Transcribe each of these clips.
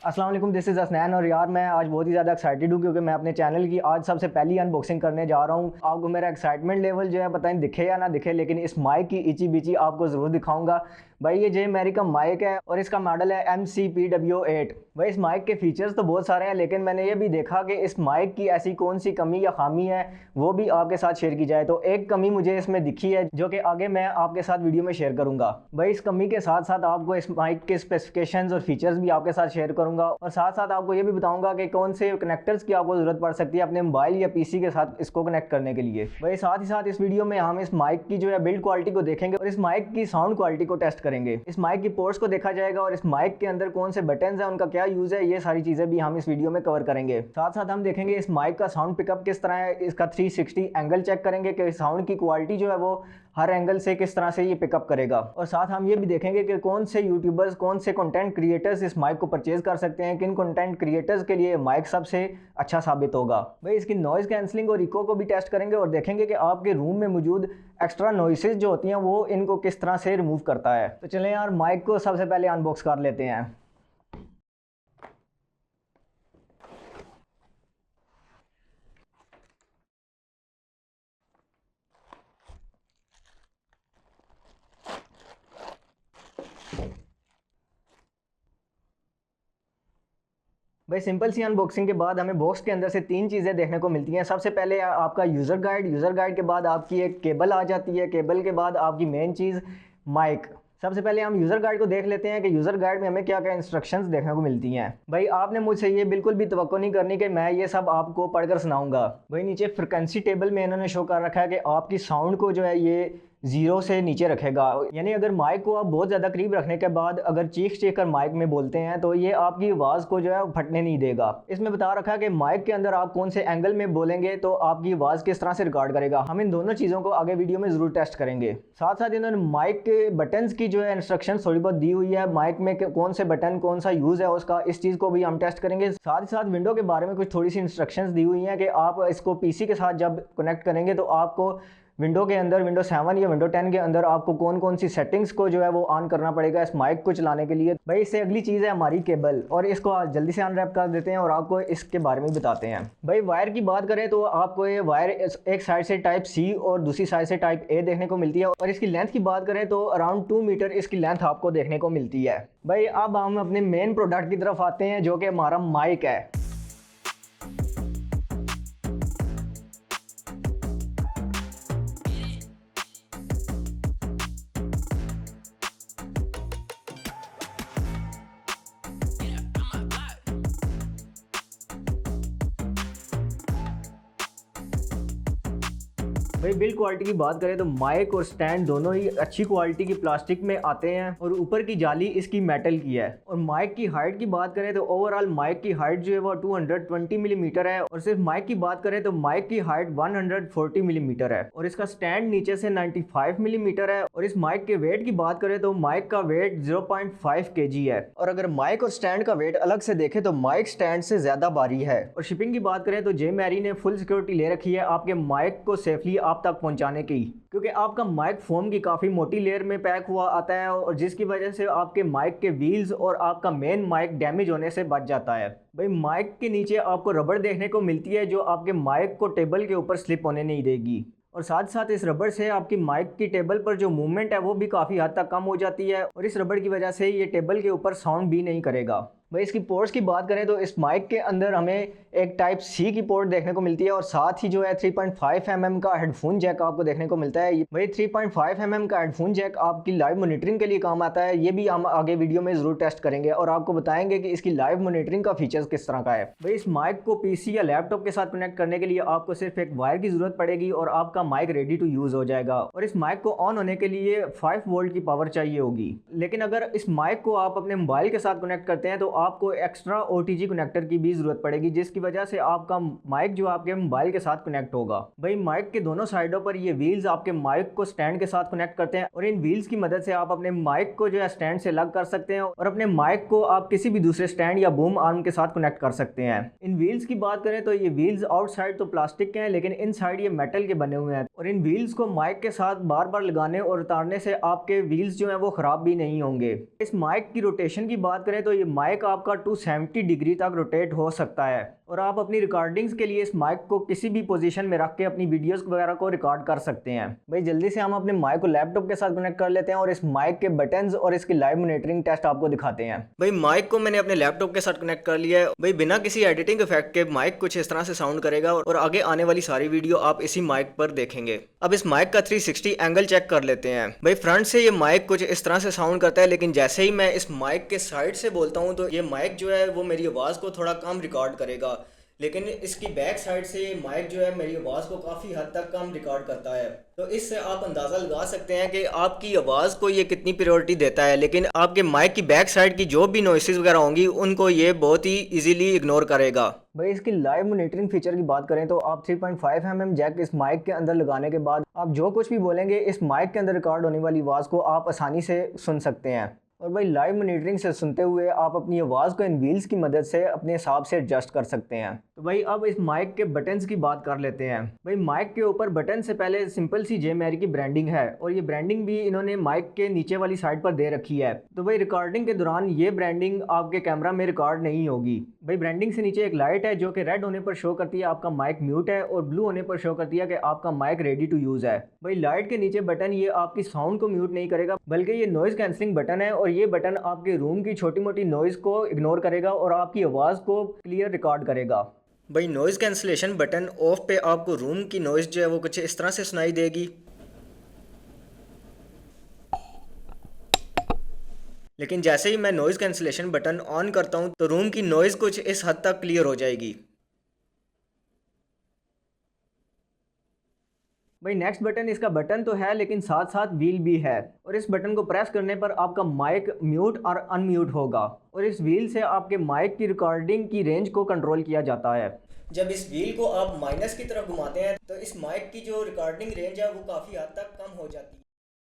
अस्सलाम वालेकुम, this is Hasnain. और यार मैं आज बहुत ही ज़्यादा एक्साइटेड हूँ क्योंकि मैं अपने चैनल की आज सबसे पहली अनबॉक्सिंग करने जा रहा हूँ। आपको मेरा एक्साइटमेंट लेवल जो है पता नहीं दिखे या ना दिखे, लेकिन इस माइक की इची बिची आपको ज़रूर दिखाऊंगा। भाई ये जे मेरी का माइक है और इसका मॉडल है MCPW8। भाई इस माइक के फीचर्स तो बहुत सारे हैं, लेकिन मैंने ये भी देखा कि इस माइक की ऐसी कौन सी कमी या खामी है वो भी आपके साथ शेयर की जाए। तो एक कमी मुझे इसमें दिखी है जो कि आगे मैं आपके साथ वीडियो में शेयर करूंगा। भाई इस कमी के साथ साथ आपको इस माइक के स्पेसिफिकेशंस और फीचर्स भी आपके साथ शेयर करूंगा, और साथ साथ आपको ये भी बताऊंगा कि कौन से कनेक्टर्स की आपको जरूरत पड़ सकती है अपने मोबाइल या पीसी के साथ इसको कनेक्ट करने के लिए। भाई साथ ही साथ इस वीडियो में हम इस माइक की जो है बिल्ड क्वालिटी को देखेंगे और इस माइक की साउंड क्वालिटी को टेस्ट करेंगे। इस माइक की पोर्ट्स को देखा जाएगा और इस माइक के अंदर कौन से बटन्स हैं, उनका क्या यूज है, ये सारी चीजें भी हम इस वीडियो में कवर करेंगे। साथ साथ हम देखेंगे इस माइक का साउंड पिकअप किस तरह है, इसका 360 एंगल चेक करेंगे कि साउंड की क्वालिटी जो है वो हर एंगल से किस तरह से ये पिकअप करेगा। और साथ हम ये भी देखेंगे कि कौन से यूट्यूबर्स, कौन से कंटेंट क्रिएटर्स इस माइक को परचेज कर सकते हैं, किन कंटेंट क्रिएटर्स के लिए माइक सबसे अच्छा साबित होगा। भाई इसकी नॉइज कैंसलिंग और इको को भी टेस्ट करेंगे और देखेंगे कि आपके रूम में मौजूद एक्स्ट्रा नॉइसेज जो होती हैं वो इनको किस तरह से रिमूव करता है। तो चलें यार माइक को सबसे पहले अनबॉक्स कर लेते हैं। भाई सिंपल सी अनबॉक्सिंग के बाद हमें बॉक्स के अंदर से तीन चीज़ें देखने को मिलती हैं। सबसे पहले आपका यूज़र गाइड, यूज़र गाइड के बाद आपकी एक केबल आ जाती है, केबल के बाद आपकी मेन चीज़ माइक। सबसे पहले हम यूज़र गाइड को देख लेते हैं कि यूज़र गाइड में हमें क्या क्या इंस्ट्रक्शंस देखने को मिलती हैं। भाई आपने मुझसे ये बिल्कुल भी तवक्को नहीं करनी कि मैं ये सब आपको पढ़कर सुनाऊंगा। भाई नीचे फ्रिक्वेंसी टेबल में इन्होंने शो कर रखा है कि आपकी साउंड को जो है ये 0 से नीचे रखेगा, यानी अगर माइक को आप बहुत ज़्यादा करीब रखने के बाद अगर चीख कर माइक में बोलते हैं तो ये आपकी आवाज़ को जो है फटने नहीं देगा। इसमें बता रखा है कि माइक के अंदर आप कौन से एंगल में बोलेंगे तो आपकी आवाज़ किस तरह से रिकॉर्ड करेगा। हम इन दोनों चीज़ों को आगे वीडियो में ज़रूर टेस्ट करेंगे। साथ साथ इन्होंने माइक के बटन्स की जो है इंस्ट्रक्शन थोड़ी बहुत दी हुई है, माइक में कौन से बटन कौन सा यूज़ है उसका, इस चीज़ को भी हम टेस्ट करेंगे। साथ ही साथ विंडो के बारे में कुछ थोड़ी सी इंस्ट्रक्शंस दी हुई हैं कि आप इसको पीसी के साथ जब कनेक्ट करेंगे तो आपको विंडो के अंदर, विंडो 7 या विंडो 10 के अंदर आपको कौन कौन सी सेटिंग्स को जो है वो ऑन करना पड़ेगा इस माइक को चलाने के लिए। भाई इससे अगली चीज़ है हमारी केबल, और इसको जल्दी से अनरैप कर देते हैं और आपको इसके बारे में बताते हैं। भाई वायर की बात करें तो आपको ये वायर एक साइड से टाइप C और दूसरी साइड से टाइप A देखने को मिलती है, और इसकी लेंथ की बात करें तो अराउंड 2 मीटर इसकी लेंथ आपको देखने को मिलती है। भाई अब हम अपने मेन प्रोडक्ट की तरफ आते हैं जो कि हमारा माइक है। भाई बिल्ड क्वालिटी की बात करें तो माइक और स्टैंड दोनों ही अच्छी क्वालिटी की प्लास्टिक में आते हैं और ऊपर की जाली इसकी मेटल की है। और माइक की हाइट की बात करें तो ओवरऑल माइक की हाइट जो है वो 220 मिलीमीटर है, और सिर्फ माइक की बात करें तो माइक की हाइट 140 मिलीमीटर है, और इसका स्टैंड नीचे से 95 मिलीमीटर है। और इस माइक के वेट की बात करें तो माइक का वेट 0.5 kg है, और अगर माइक और स्टैंड का वेट अलग से देखें तो माइक स्टैंड से ज्यादा भारी है। और शिपिंग की बात करें तो जे मैरी ने फुल सिक्योरिटी ले रखी है आपके माइक को सेफली आप तक पहुंचाने की, क्योंकि आपका माइक फोम की काफी मोटी लेयर में पैक हुआ आता है, और जिसकी वजह से आपके माइक के व्हील्स और आपका मेन माइक डैमेज होने से बच जाता है। भाई माइक के नीचे आपको रबड़ देखने को मिलती है जो आपके माइक को टेबल के ऊपर स्लिप होने नहीं देगी, और साथ साथ इस रबड़ से आपकी माइक की टेबल पर जो मूवमेंट है वो भी काफ़ी हद तक कम हो जाती है, और इस रबड़ की वजह से ये टेबल के ऊपर साउंड भी नहीं करेगा। भाई इसकी पोर्ट्स की बात करें तो इस माइक के अंदर हमें एक टाइप C की पोर्ट देखने को मिलती है, और साथ ही जो है 3.5 mm का हेडफोन जैक आपको देखने को मिलता है। भाई 3.5 mm का हेडफोन जैक आपकी लाइव मॉनिटरिंग के लिए काम आता है, ये भी हम आगे वीडियो में ज़रूर टेस्ट करेंगे और आपको बताएंगे कि इसकी लाइव मॉनिटरिंग का फीचर्स किस तरह का है। भाई इस माइक को PC या लैपटॉप के साथ कनेक्ट करने के लिए आपको सिर्फ एक वायर की ज़रूरत पड़ेगी और आपका माइक रेडी टू यूज़ हो जाएगा, और इस माइक को ऑन होने के लिए 5 वोल्ट की पावर चाहिए होगी। लेकिन अगर इस माइक को आप अपने मोबाइल के साथ कनेक्ट करते हैं तो आपको एक्स्ट्रा OTG कनेक्टर की भी जरूरत पड़ेगी, जिसकी वजह से आपका माइक जो आपके मोबाइल के साथ कनेक्ट होगा। भाई माइक के दोनों साइडों पर ये व्हील्स आपके माइक को स्टैंड के साथ कनेक्ट करते हैं, और इन व्हील्स की मदद से आप अपने माइक को जो है स्टैंड से अलग कर सकते हैं, और अपने माइक को आप किसी भी दूसरे स्टैंड या बूम आर्म के साथ कनेक्ट कर सकते हैं। इन व्हील्स की बात करें तो ये व्हील्स आउटसाइड तो प्लास्टिक के हैं, लेकिन इनसाइड ये मेटल के बने हुए हैं, और इन व्हील्स को माइक के साथ बार बार लगाने और उतारने से आपके व्हील्स जो हैं वो ख़राब भी नहीं होंगे। इस माइक की रोटेशन की बात करें तो ये माइक आपका 270 डिग्री तक रोटेट हो सकता है और आप अपनी रिकॉर्डिंग्स के लिए इस माइक को किसी भी पोजीशन में रख के अपनी वीडियोस वगैरह को रिकॉर्ड कर सकते हैं। भाई जल्दी से हम अपने माइक को लैपटॉप के साथ कनेक्ट कर लेते हैं और इस माइक के बटन्स और इसकी लाइव मॉनिटरिंग टेस्ट आपको दिखाते हैं। भाई माइक को मैंने अपने लैपटॉप के साथ कनेक्ट कर लिया है। भाई बिना किसी एडिटिंग इफेक्ट के माइक कुछ इस तरह से साउंड करेगा और आगे आने वाली सारी वीडियो आप इसी माइक पर देखेंगे। अब इस माइक का 360 एंगल चेक कर लेते हैं। भाई फ्रंट से ये माइक कुछ इस तरह से साउंड करता है, लेकिन जैसे ही मैं इस माइक के साइड से बोलता हूँ तो ये माइक जो है वो मेरी आवाज़ को थोड़ा कम रिकॉर्ड करेगा, लेकिन इसकी बैक साइड से माइक जो है मेरी आवाज़ को काफ़ी हद तक कम रिकॉर्ड करता है। तो इससे आप अंदाज़ा लगा सकते हैं कि आपकी आवाज़ को ये कितनी प्रायोरिटी देता है, लेकिन आपके माइक की बैक साइड की जो भी नॉइसेस वगैरह होंगी उनको ये बहुत ही इजीली इग्नोर करेगा। भाई इसकी लाइव मॉनिटरिंग फीचर की बात करें तो आप 3.5 mm जैक इस माइक के अंदर लगाने के बाद आप जो कुछ भी बोलेंगे इस माइक के अंदर रिकॉर्ड होने वाली आवाज़ को आप आसानी से सुन सकते हैं। और भाई लाइव मॉनिटरिंग से सुनते हुए आप अपनी आवाज़ को इन व्हील्स की मदद से अपने हिसाब से एडजस्ट कर सकते हैं। तो भाई अब इस माइक के बटन्स की बात कर लेते हैं। भाई माइक के ऊपर बटन से पहले सिंपल सी जे मैरी की ब्रांडिंग है और ये ब्रांडिंग भी इन्होंने माइक के नीचे वाली साइड पर दे रखी है। तो भाई रिकॉर्डिंग के दौरान ये ब्रांडिंग आपके कैमरा में रिकॉर्ड नहीं होगी। भाई ब्रांडिंग से नीचे एक लाइट है जो कि रेड होने पर शो करती है आपका माइक म्यूट है और ब्लू होने पर शो करती है कि आपका माइक रेडी टू यूज़ है। भाई लाइट के नीचे बटन ये आपकी साउंड को म्यूट नहीं करेगा, बल्कि ये नॉइज़ कैंसलिंग बटन है और ये बटन आपके रूम की छोटी मोटी नॉइज़ को इग्नोर करेगा और आपकी आवाज़ को क्लियर रिकॉर्ड करेगा। भाई नॉइज़ कैंसलेशन बटन ऑफ पे आपको रूम की नॉइज़ जो है वो कुछ इस तरह से सुनाई देगी, लेकिन जैसे ही मैं नॉइज़ कैंसलेशन बटन ऑन करता हूँ तो रूम की नॉइज़ कुछ इस हद तक क्लियर हो जाएगी। भाई नेक्स्ट बटन इसका बटन तो है लेकिन साथ साथ व्हील भी है और इस बटन को प्रेस करने पर आपका माइक म्यूट और अनम्यूट होगा और इस व्हील से आपके माइक की रिकॉर्डिंग की रेंज को कंट्रोल किया जाता है। जब इस व्हील को आप माइनस की तरफ घुमाते हैं तो इस माइक की जो रिकॉर्डिंग रेंज है वो काफ़ी हद तक कम हो जाती है।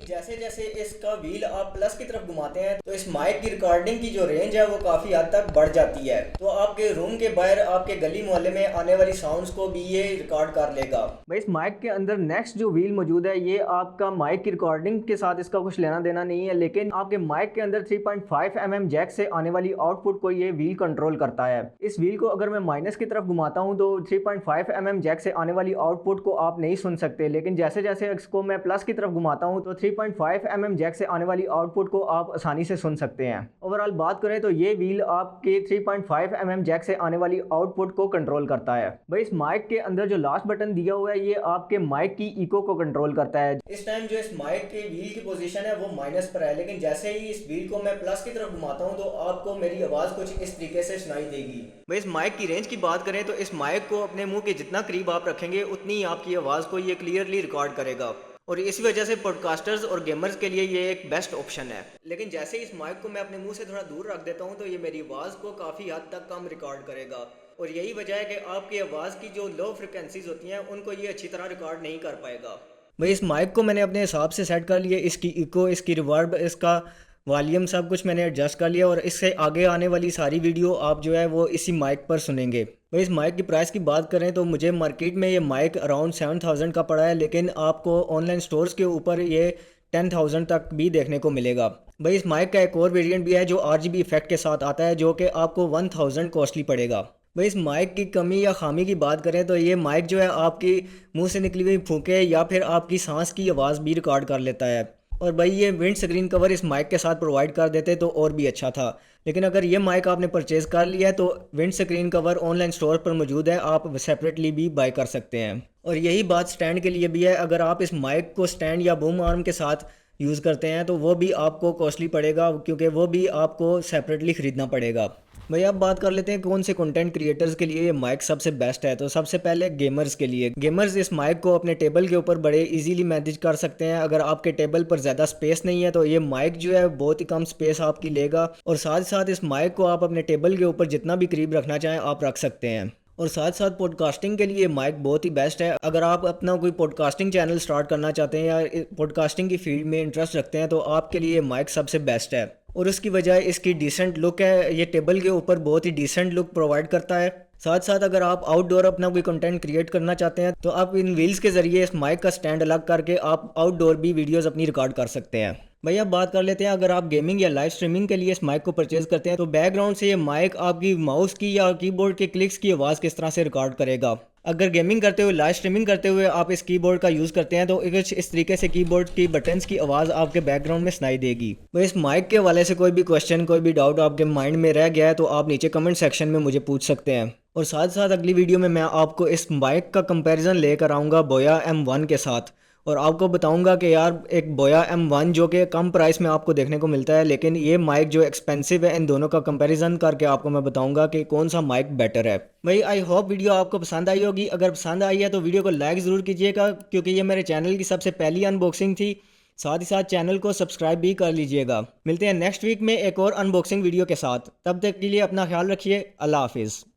जैसे जैसे इसका व्हील आप प्लस की तरफ घुमाते हैं तो इस माइक की रिकॉर्डिंग की जो रेंज है वो काफ़ी हद तक बढ़ जाती है, तो आपके रूम के बाहर आपके गली मोहल्ले में आने वाली साउंड्स को भी ये रिकॉर्ड कर लेगा। भाई इस माइक के अंदर नेक्स्ट जो व्हील मौजूद है ये आपका माइक की रिकॉर्डिंग के साथ इसका कुछ लेना देना नहीं है, लेकिन आपके माइक के अंदर 3.5 mm जैक से आने वाली आउटपुट को ये व्हील कंट्रोल करता है। इस व्हील को अगर मैं माइनस की तरफ घुमाता हूँ तो 3.5 mm जैक से आने वाली आउटपुट को आप नहीं सुन सकते, लेकिन जैसे जैसे इसको मैं प्लस की तरफ घुमाता हूँ तो 3.5 mm जैक से आने वाली आउटपुट को आप आसानी से सुन सकते हैं। ओवरऑल बात करें तो ये व्हील आपके 3.5 mm जैक से आने वाली आउटपुट को कंट्रोल करता है। भाई इस माइक के अंदर जो लास्ट बटन दिया हुआ है ये आपके माइक की इको को कंट्रोल करता है। इस टाइम जो इस माइक के व्हील की पोजीशन है वो माइनस पर है, लेकिन जैसे ही इस व्हील को मैं प्लस की तरफ घुमाता हूँ तो आपको मेरी आवाज़ कुछ इस तरीके से सुनाई देगी। भाई इस माइक की रेंज की बात करें तो इस माइक को अपने मुंह के जितना करीब आप रखेंगे उतनी ही आपकी आवाज़ को ये क्लियरली रिकॉर्ड करेगा और इसी वजह से पॉडकास्टर्स और गेमर्स के लिए ये एक बेस्ट ऑप्शन है। लेकिन जैसे ही इस माइक को मैं अपने मुंह से थोड़ा दूर रख देता हूँ तो ये मेरी आवाज़ को काफ़ी हद तक कम रिकॉर्ड करेगा और यही वजह है कि आपकी आवाज़ की जो लो फ्रिक्वेंसीज होती हैं उनको ये अच्छी तरह रिकॉर्ड नहीं कर पाएगा। भाई इस माइक को मैंने अपने हिसाब से सेट कर लिया, इसकी इको, इसकी रिवर्ब, इसका वॉल्यूम सब कुछ मैंने एडजस्ट कर लिया और इससे आगे आने वाली सारी वीडियो आप जो है वो इसी माइक पर सुनेंगे। भाई इस माइक की प्राइस की बात करें तो मुझे मार्केट में ये माइक अराउंड 7000 का पड़ा है, लेकिन आपको ऑनलाइन स्टोर्स के ऊपर ये 10,000 तक भी देखने को मिलेगा। भाई इस माइक का एक और वेरिएंट भी है जो RGB इफेक्ट के साथ आता है जो कि आपको 1000 कॉस्टली पड़ेगा। भाई इस माइक की कमी या खामी की बात करें तो ये माइक जो है आपकी मुँह से निकली हुई फूंके या फिर आपकी सांस की आवाज़ भी रिकॉर्ड कर लेता है और भाई ये विंड स्क्रीन कवर इस माइक के साथ प्रोवाइड कर देते तो और भी अच्छा था, लेकिन अगर ये माइक आपने परचेज़ कर लिया है तो wind screen cover online store पर मौजूद है, आप सेपरेटली भी बाय कर सकते हैं। और यही बात स्टैंड के लिए भी है, अगर आप इस माइक को स्टैंड या बूम आर्म के साथ यूज़ करते हैं तो वो भी आपको कॉस्टली पड़ेगा क्योंकि वो भी आपको सेपरेटली ख़रीदना पड़ेगा। भाई अब बात कर लेते हैं कौन से कंटेंट क्रिएटर्स के लिए ये माइक सबसे बेस्ट है। तो सबसे पहले गेमर्स के लिए, गेमर्स इस माइक को अपने टेबल के ऊपर बड़े इजीली मैनेज कर सकते हैं। अगर आपके टेबल पर ज़्यादा स्पेस नहीं है तो ये माइक जो है बहुत ही कम स्पेस आपकी लेगा और साथ साथ इस माइक को आप अपने टेबल के ऊपर जितना भी करीब रखना चाहें आप रख सकते हैं। और साथ साथ पॉडकास्टिंग के लिए माइक बहुत ही बेस्ट है। अगर आप अपना कोई पॉडकास्टिंग चैनल स्टार्ट करना चाहते हैं या पॉडकास्टिंग की फील्ड में इंटरेस्ट रखते हैं तो आपके लिए माइक सबसे बेस्ट है और उसकी वजह इसकी डिसेंट लुक है। ये टेबल के ऊपर बहुत ही डिसेंट लुक प्रोवाइड करता है साथ साथ अगर आप आउटडोर अपना कोई कंटेंट क्रिएट करना चाहते हैं तो आप इन व्हील्स के ज़रिए इस माइक का स्टैंड अलग करके आप आउटडोर भी वीडियोस अपनी रिकॉर्ड कर सकते हैं। भैया बात कर लेते हैं, अगर आप गेमिंग या लाइव स्ट्रीमिंग के लिए इस माइक को परचेज़ करते हैं तो बैकग्राउंड से ये माइक आपकी माउस की या कीबोर्ड के क्लिक्स की आवाज़ किस तरह से रिकॉर्ड करेगा। अगर गेमिंग करते हुए, लाइव स्ट्रीमिंग करते हुए आप इस कीबोर्ड का यूज़ करते हैं तो कुछ इस तरीके से कीबोर्ड की बटन्स की आवाज़ आपके बैकग्राउंड में सुनाई देगी। तो इस माइक के हवाले से कोई भी क्वेश्चन, कोई भी डाउट आपके माइंड में रह गया है तो आप नीचे कमेंट सेक्शन में मुझे पूछ सकते हैं। और साथ साथ अगली वीडियो में मैं आपको इस माइक का कंपैरिजन लेकर आऊँगा बोया M1 के साथ, और आपको बताऊंगा कि यार एक बोया M1 जो कि कम प्राइस में आपको देखने को मिलता है, लेकिन ये माइक जो एक्सपेंसिव है, इन दोनों का कंपैरिजन करके आपको मैं बताऊंगा कि कौन सा माइक बेटर है। भाई आई होप वीडियो आपको पसंद आई होगी। अगर पसंद आई है तो वीडियो को लाइक ज़रूर कीजिएगा, क्योंकि ये मेरे चैनल की सबसे पहली अनबॉक्सिंग थी। साथ ही साथ चैनल को सब्सक्राइब भी कर लीजिएगा। मिलते हैं नेक्स्ट वीक में एक और अनबॉक्सिंग वीडियो के साथ। तब तक के लिए अपना ख्याल रखिए। अल्लाह हाफिज़।